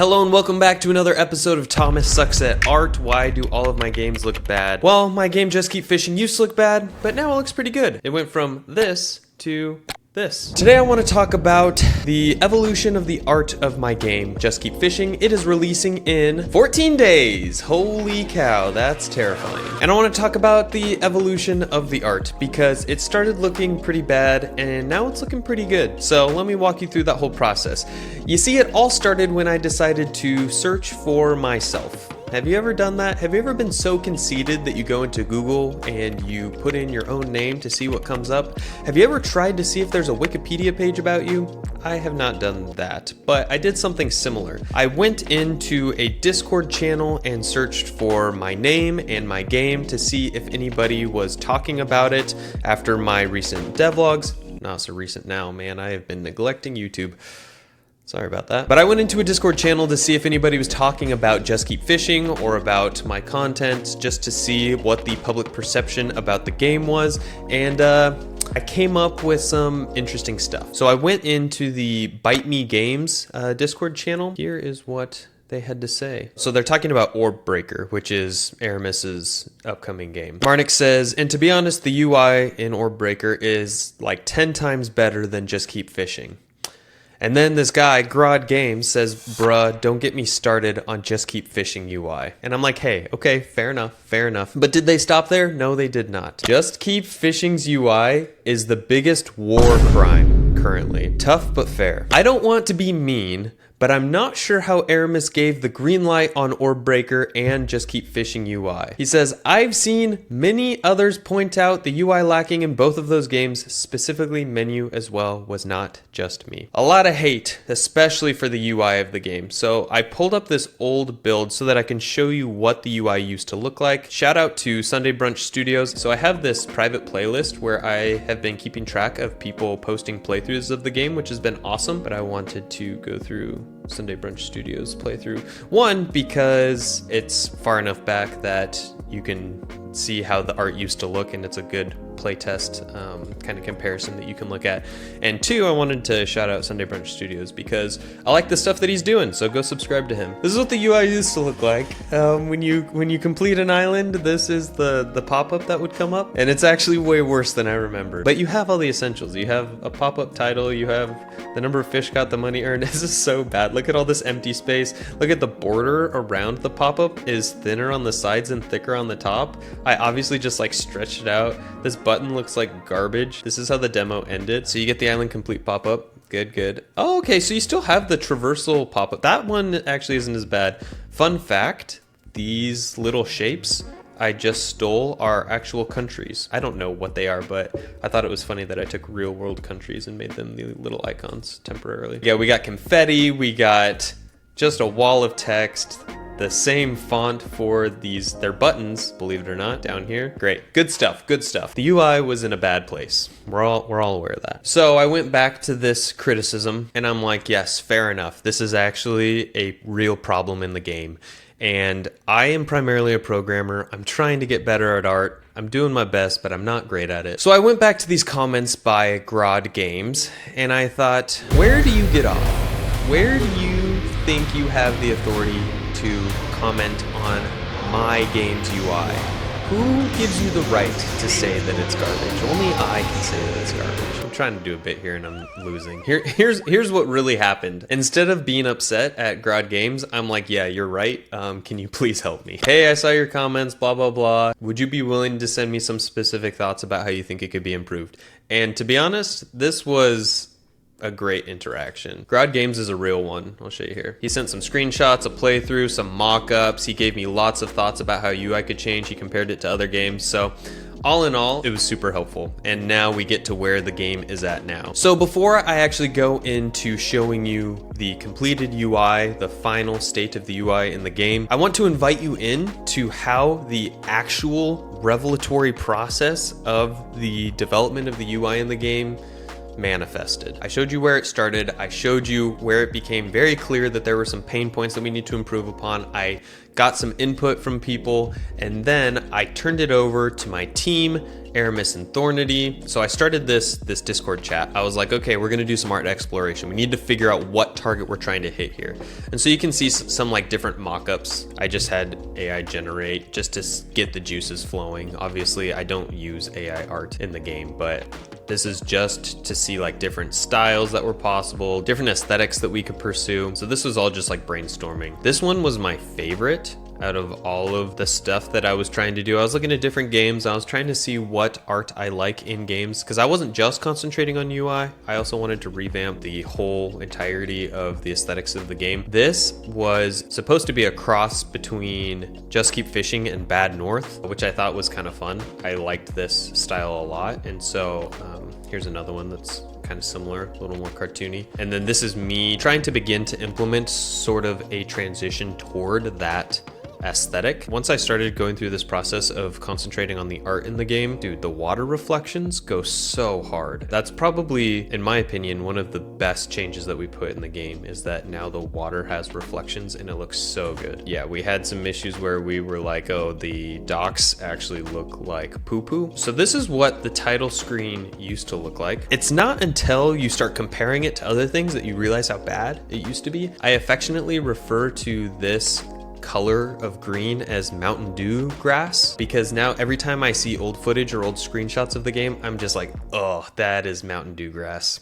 Hello and welcome back to another episode of Thomas Sucks at Art. Why do all of my games look bad? Well, my game Just Keep Fishing used to look bad, but now it looks pretty good. It went from this to this. Today I want to talk about the evolution of the art of my game, Just Keep Fishing. It is releasing in 14 days. Holy cow, that's terrifying. And I want to talk about the evolution of the art because it started looking pretty bad and now it's looking pretty good. So let me walk you through that whole process. You see, it all started when I decided to search for myself. Have you ever done that? Have you ever been so conceited that you go into Google and you put in your own name to see what comes up? Have you ever tried to see if there's a Wikipedia page about you? I have not done that, but I did something similar. I went into a Discord channel and searched for my name and my game to see if anybody was talking about it after my recent devlogs. Not so recent now, man. I have been neglecting YouTube. Sorry about that. But I went into a Discord channel to see if anybody was talking about Just Keep Fishing or about my content, just to see what the public perception about the game was. And I came up with some interesting stuff. So I went into the Bite Me Games Discord channel. Here is what they had to say. So they're talking about Orb Breaker, which is Aramis's upcoming game. Marnik says, and to be honest, the UI in Orb Breaker is like 10 times better than Just Keep Fishing. And then this guy, Grod Games, says, bruh, don't get me started on Just Keep Fishing UI. And I'm like, hey, okay, fair enough, fair enough. But did they stop there? No, they did not. Just Keep Fishing's UI is the biggest war crime currently. Tough but fair. I don't want to be mean, but I'm not sure how Aramis gave the green light on Orb Breaker and Just Keep Fishing UI. He says, I've seen many others point out the UI lacking in both of those games, specifically menu as well, was not just me. A lot of hate, especially for the UI of the game. So I pulled up this old build so that I can show you what the UI used to look like. Shout out to Sunday Brunch Studios. So I have this private playlist where I have been keeping track of people posting playthroughs of the game, which has been awesome, but I wanted to go through Sunday Brunch Studios playthrough. One, because it's far enough back that you can see how the art used to look and it's a good playtest kind of comparison that you can look at. And two, I wanted to shout out Sunday Brunch Studios because I like the stuff that he's doing, so go subscribe to him. This is what the UI used to look like. When you complete an island, this is the pop-up that would come up, and it's actually way worse than I remember. But you have all the essentials. You have a pop-up title, you have the number of fish caught, the money earned. This is so bad. Look at all this empty space. Look at the border around the pop-up is thinner on the sides and thicker on the top. I obviously just like stretched it out. This button looks like garbage. This is how the demo ended. So you get the island complete pop-up. Good, good. Oh, okay, so you still have the traversal pop-up. That one actually isn't as bad. Fun fact, these little shapes I just stole are actual countries. I don't know what they are, but I thought it was funny that I took real world countries and made them the little icons temporarily. Yeah, we got confetti, we got just a wall of text, the same font for their buttons, believe it or not, down here. Great, good stuff, good stuff. The UI was in a bad place. We're all aware of that. So I went back to this criticism and I'm like, yes, fair enough. This is actually a real problem in the game. And I am primarily a programmer. I'm trying to get better at art. I'm doing my best, but I'm not great at it. So I went back to these comments by Grod Games, and I thought, where do you get off? Where do you think you have the authority to comment on my game's UI? Who gives you the right to say that it's garbage? Only I can say that it's garbage. I'm trying to do a bit here and I'm losing. Here's what really happened. Instead of being upset at Grod Games, I'm like, yeah, you're right. Can you please help me? Hey, I saw your comments, blah, blah, blah. Would you be willing to send me some specific thoughts about how you think it could be improved? And to be honest, this was a great interaction. Grod Games is a real one. I'll show you here. He sent some screenshots, a playthrough, some mock-ups. He gave me lots of thoughts about how UI could change. He compared it to other games. So all in all, it was super helpful. And now we get to where the game is at now. So before I actually go into showing you the completed UI, the final state of the UI in the game, I want to invite you in to how the actual revelatory process of the development of the UI in the game manifested. I showed you where it started. I showed you where it became very clear that there were some pain points that we need to improve upon. I got some input from people, and then I turned it over to my team, Aramis and Thornity. So I started this Discord chat. I was like, okay, we're gonna do some art exploration. We need to figure out what target we're trying to hit here. And so you can see some like different mock-ups. I just had AI generate just to get the juices flowing. Obviously, I don't use AI art in the game, but this is just to see like different styles that were possible, different aesthetics that we could pursue. So this was all just like brainstorming. This one was my favorite out of all of the stuff that I was trying to do. I was looking at different games. I was trying to see what art I like in games, because I wasn't just concentrating on UI. I also wanted to revamp the whole entirety of the aesthetics of the game. This was supposed to be a cross between Just Keep Fishing and Bad North, which I thought was kind of fun. I liked this style a lot. And so here's another one that's kind of similar, a little more cartoony. And then this is me trying to begin to implement sort of a transition toward that aesthetic. Once I started going through this process of concentrating on the art in the game, dude, the water reflections go so hard. That's probably, in my opinion, one of the best changes that we put in the game, is that now the water has reflections and it looks so good. Yeah, we had some issues where we were like, oh, the docks actually look like poo-poo. So this is what the title screen used to look like. It's not until you start comparing it to other things that you realize how bad it used to be. I affectionately refer to this color of green as Mountain Dew grass, because now every time I see old footage or old screenshots of the game, I'm just like, oh, that is Mountain Dew grass.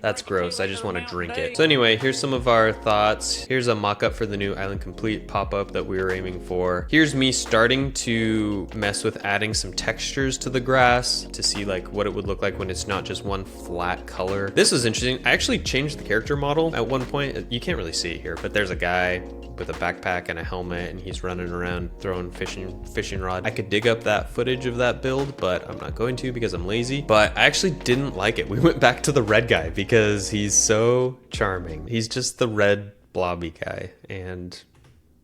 That's gross. I just want to drink it. So anyway, here's some of our thoughts. Here's a mock-up for the new Island Complete pop-up that we were aiming for. Here's me starting to mess with adding some textures to the grass to see like what it would look like when it's not just one flat color. This is interesting. I actually changed the character model at one point. You can't really see it here, but there's a guy with a backpack and a helmet, and he's running around throwing fishing rod. I could dig up that footage of that build, but I'm not going to because I'm lazy. But I actually didn't like it. We went back to the red guy because he's so charming. He's just the red blobby guy, and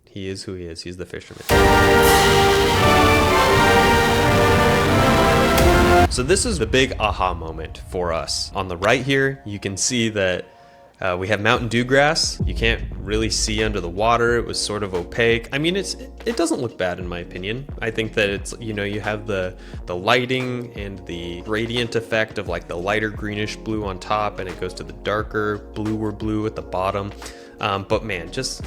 he is who he is. He's the fisherman. So this is the big aha moment for us. On the right here, you can see that we have Mountain Dew grass. You can't really see under the water. It was sort of opaque. I mean, it doesn't look bad in my opinion. I think that it's, you know, you have the lighting and the gradient effect of like the lighter greenish blue on top, and it goes to the darker bluer blue at the bottom. But man, just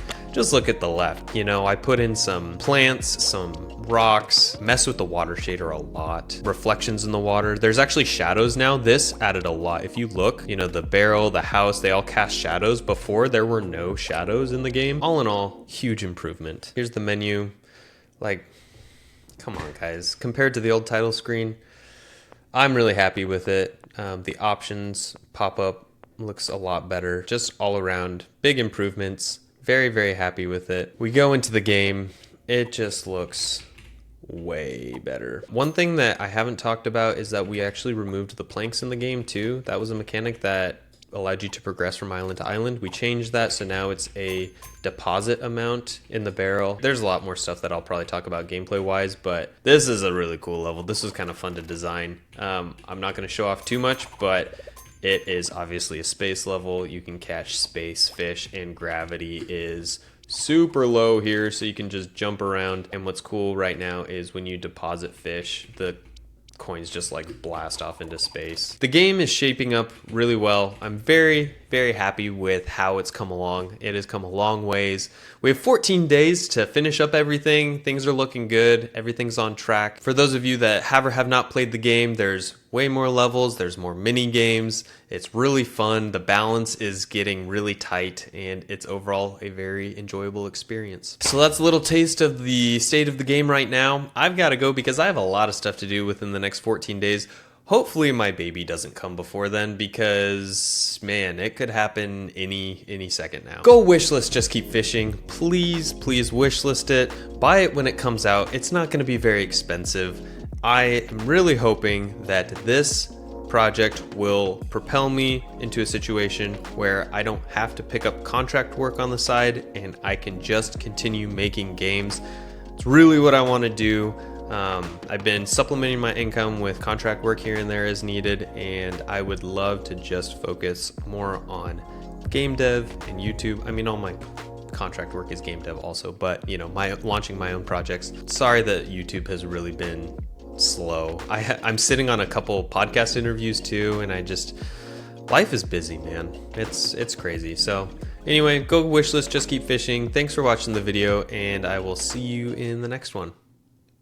look at the left. You know, I put in some plants, some rocks, mess with the water shader a lot, reflections in the water. There's actually shadows now. This added a lot. If you look, you know, the barrel, the house, they all cast shadows. Before, there were no shadows in the game. All in all, huge improvement. Here's the menu. Like, come on guys, compared to the old title screen, I'm really happy with it. The options pop up looks a lot better. Just all around big improvements. Very, very happy with it. We go into the game, it just looks way better. One thing that I haven't talked about is that we actually removed the planks in the game too. That was a mechanic that allowed you to progress from island to island. We changed that, so now it's a deposit amount in the barrel. There's a lot more stuff that I'll probably talk about gameplay wise, but this is a really cool level. This was kind of fun to design. I'm not going to show off too much, but it is obviously a space level. You can catch space fish, and gravity is super low here, so you can just jump around. And what's cool right now is when you deposit fish, the coins just like blast off into space. The game is shaping up really well. I'm very, very happy with how it's come along. It has come a long ways. We have 14 days to finish up everything. Things are looking good. Everything's on track. For those of you that have or have not played the game, there's way more levels. There's more mini games. It's really fun. The balance is getting really tight, and it's overall a very enjoyable experience. So that's a little taste of the state of the game right now. I've got to go because I have a lot of stuff to do within the next 14 days. Hopefully my baby doesn't come before then, because man, it could happen any second now. Go wishlist Just Keep Fishing. Please, please wishlist it. Buy it when it comes out. It's not going to be very expensive. I am really hoping that this project will propel me into a situation where I don't have to pick up contract work on the side, and I can just continue making games. It's really what I want to do. I've been supplementing my income with contract work here and there as needed, and I would love to just focus more on game dev and YouTube. I mean, all my contract work is game dev also, but you know, launching my own projects. Sorry that YouTube has really been slow. I'm sitting on a couple podcast interviews too, and life is busy, man. It's crazy. So anyway, go wishlist, just keep fishing. Thanks for watching the video, and I will see you in the next one.